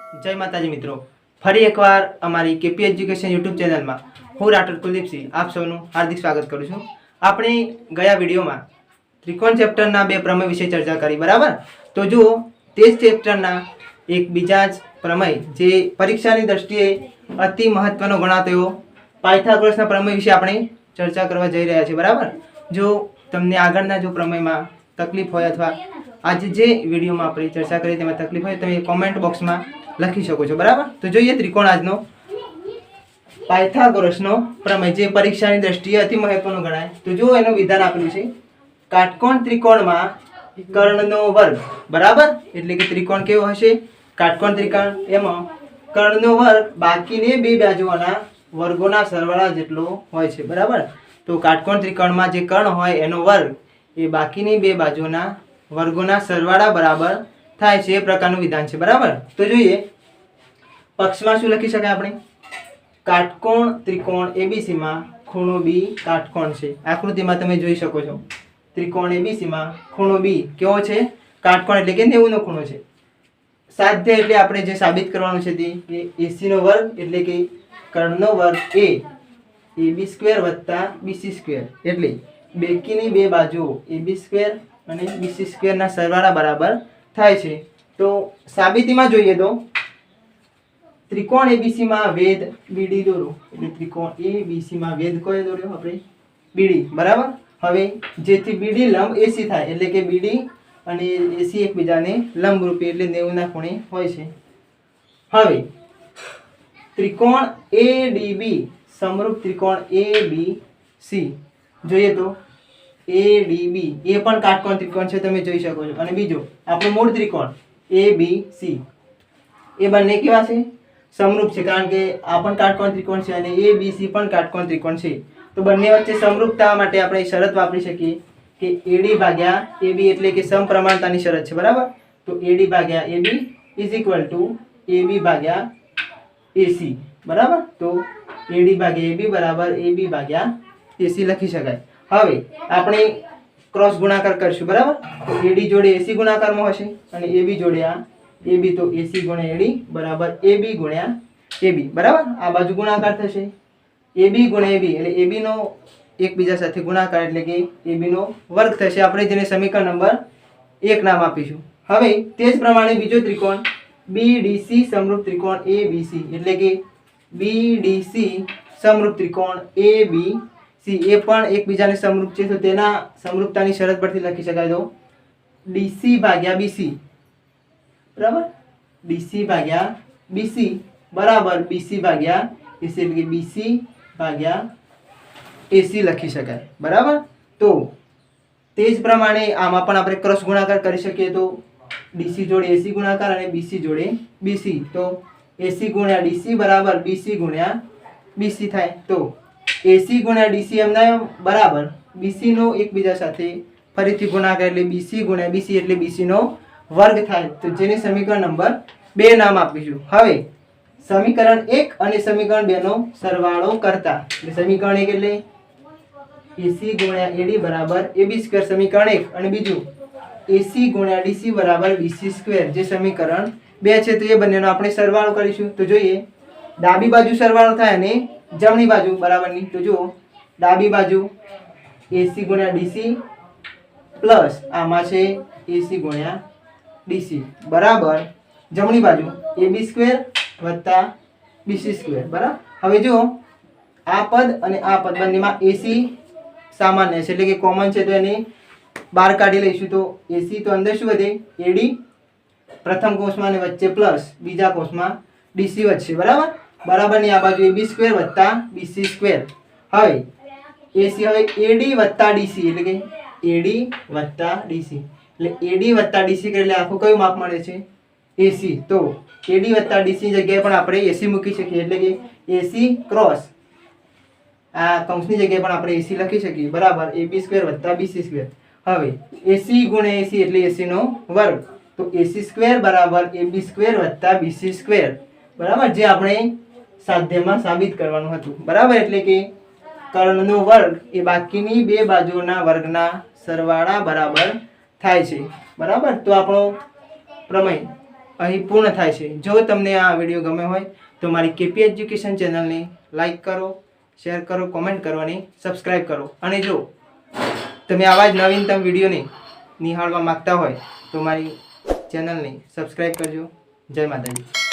જય માતાજી મિત્રો, ફરી એકવાર અમારી કેપી એજ્યુકેશન યુટ્યુબ ચેનલમાં હું રાઠોડ કુલદીપસિંહ આપ સૌનું હાર્દિક સ્વાગત કરું છું. આપણે ગયા વિડીયોમાં ત્રિકોણ ચેપ્ટરના બે પ્રમેય વિશે ચર્ચા કરી, બરાબર? તો જુઓ, તે જ ચેપ્ટરના એક બીજા જ પ્રમેય જે પરીક્ષાની દ્રષ્ટિએ અતિ મહત્વનો ગણાતો એવો પાયથાગોરસના પ્રમેય વિશે આપણે ચર્ચા કરવા જઈ રહ્યા છીએ, બરાબર? જો તમને આગળના જો પ્રમેયમાં તકલીફ હોય અથવા આજે જે વિડીયોમાં આપણે ચર્ચા કરી તેમાં તકલીફ હોય તમે કોમેન્ટ બોક્સમાં લખી શકો છો, બરાબર? તો જોઈએ ત્રિકોણ આજનો પાયથાગોરસનો પ્રમેય જે પરીક્ષાની દ્રષ્ટિએ અતિ મહત્વનો ગણાય. તો જો એનું વિધાન આપેલું છે, કાટકોણ ત્રિકોણમાં કર્ણનો વર્ગ, બરાબર? એટલે કે ત્રિકોણ કેવો હશે? કાટકોણ ત્રિકોણ, એમાં કર્ણનો વર્ગ બાકીની બે બાજુઓના વર્ગોના સરવાળા જેટલો હોય છે, બરાબર? તો કાટકોણ ત્રિકોણમાં જે કર્ણ હોય એનો વર્ગ એ બાકીની બે બાજુના વર્ગોના સરવાળા બરાબર થાય છે, એ પ્રકારનું વિધાન છે, બરાબર? તો જોઈએ પક્ષમાં શું લખી શકાય આપણે? કાટકોણ ત્રિકોણ એબીસી માં ખૂણો બી કાટકોણ છે. આકૃતિમાં તમે જોઈ શકો છો, ત્રિકોણ એબીસી માં ખૂણો બી કેવો છે? કાટકોણ, એટલે કે 90 નો ખૂણો છે. સાધ્ય એટલે આપણે જે સાબિત કરવાનું છે તે એસી નો વર્ગ એટલે કે કર્ણનો વર્ગ એ AB સ્ક્વેર વત્તા BC સ્ક્વેર એટલે બેકીની બે બાજુઓ AB સ્ક્વેર અને BC સ્ક્વેર ના સરવાળા બરાબર થાય છે. તો સાબિતીમાં જોઈએ તો ત્રિકોણ ABC માં વેધ BD દોરો, એટલે ત્રિકોણ ABC માં વેધ કયો દોર્યો આપણે? BD, બરાબર? હવે જેથી BD લંબ AC થાય એટલે કે BD અને AC એકબીજાને લંબરૂપી એટલે 90 ના ખૂણે હોય છે. હવે ત્રિકોણ ADB સમરૂપ ત્રિકોણ ABC જોઈએ તો ADB એ પણ કાટકોણ ત્રિકોણ છે, તમે જોઈ શકો છો. અને બીજો આપણો મૂળ ત્રિકોણ ABC એ બંને કેવા છે? સમરૂપ છે, કારણ કે આ પણ કાટકોણ ત્રિકોણ છે અને ABC પણ કાટકોણ ત્રિકોણ છે. તો બંને વચ્ચે સમરૂપતા માટે આપણે શરત વાપરી શકીએ કે AD ભાગ્યા AB એટલે કે સમપ્રમાણતાની શરત છે, બરાબર? તો AD ભાગ્યા AB is equal to AB ભાગ્યા AC, બરાબર? તો AD ભાગ્યા AB બરાબર AB ભાગ્યા AC લખી શકાય. હવે આપણે ક્રોસ ગુણાકાર કરશું, બરાબર? તો AD જોડે AC ગુણાકારમાં હશે અને AB જોડે આ AB, તો AC ગુણ્યા AD બરાબર AB ગુણ્યા AB, બરાબર? આ બાજુ ગુણાકાર થશે, AB ગુણ્યા AB એટલે AB નો એકબીજા સાથે ગુણાકાર એટલે કે AB નો વર્ગ થશે. આપણે જેને સમીકરણ નંબર 1 નામ આપીશું. હવે તે જ પ્રમાણે બીજો ત્રિકોણ BDC સમરૂપ ત્રિકોણ ABC એટલે કે BDC સમરૂપ ત્રિકોણ ABC એ પણ એકબીજાને સમરૂપ છે. તો તેના સમરૂપતાની શરત પરથી લખી શકાય તો DC ભાગ્યા BC, બરાબર? DC ભાગ્યા BC બરાબર BC ભાગ્યા AC એટલે કે BC ભાગ્યા AC લખી શકાય, બરાબર? તો તે જ પ્રમાણે આમાં પણ આપણે ક્રોસ ગુણાકાર કરી શકીએ. તો DC જોડે AC ગુણાકાર અને BC જોડે BC, તો AC ગુણ્યા DC બરાબર BC ગુણ્યા BC થાય. તો AC ગુણ્યા DC એમના બરાબર BC નો એકબીજા સાથે ફરીથી ગુણાકાર એટલે BC ગુણ્યા BC એટલે BC નો વર્ગ થાય. તો જેને સમીકરણ નંબર 2 નામ આપીશું. હવે સમીકરણ 1 અને સમીકરણ 2 નો સરવાળો કરતા એટલે સમીકરણ 1 એટલે AC ગુણ્યા AD બરાબર AB સ્ક્વેર સમીકરણ 1 અને બીજું AC ગુણ્યા DC બરાબર BC સ્ક્વેર જે સમીકરણ 2 છે. તો એ બંનેનો આપણે સરવાળો કરીશું. તો જોઈએ ડાબી બાજુ સરવાળો થાય અને જમણી બાજુ બરાબરની. તો જુઓ ડાબી બાજુ AC ગુણ્યા DC પ્લસ આમાં છે AC ગુણ્યા DC બરાબર જમણી બાજુ AB સ્ક્વેર વત્તા BC સ્ક્વેર, બરાબર? હવે જુઓ આ પદ અને આ પદ બંનેમાં AC સામાન્ય છે એટલે કે કોમન છે, તો એને બહાર કાઢી લઈશું. તો AC તો અંદર શું વધે? AD પ્રથમ કૌંસમાં અને વચ્ચે પ્લસ બીજા કૌંસમાં DC વધશે, બરાબર? બરાબરની આ બાજુ AB સ્ક્વેર વત્તા BC સ્ક્વેર. હવે AC હવે AD વત્તા DC એટલે કે AD વત્તા DC એટલે AD વત્તા DC એટલે આખું કયું માપ મળે છે? AC. તો AD વત્તા DC જગ્યાએ પણ આપણે AC મૂકી શકીએ એટલે કે AC ક્રોસ આ કૌંસની જગ્યાએ પણ આપણે AC લખી શકીએ, બરાબર? AB સ્ક્વેર વત્તા BC સ્ક્વેર. હવે AC ગુણ્યા AC એટલે AC નો વર્ગ, તો AC સ્ક્વેર બરાબર AB સ્ક્વેર વત્તા BC સ્ક્વેર, બરાબર? જે આપણે સાધ્યમાં સાબિત કરવાનું હતું, બરાબર? એટલે કે કર્ણનો વર્ગ એ બાકીની બે બાજુના વર્ગના સરવાળા બરાબર થાય છે, બરાબર? તો આપણો પ્રમેય અહીં પૂર્ણ થાય છે. જો તમને આ વિડીયો ગમ્યો હોય તો મારી કેપી એજ્યુકેશન ચેનલને લાઈક કરો, શેર કરો, કોમેન્ટ કરો અને સબસ્ક્રાઈબ કરો. અને જો તમે આવા જ નવીનતમ વિડીયોને નિહાળવા માંગતા હોય તો મારી ચેનલને સબસ્ક્રાઈબ કરજો. જય માતાજી.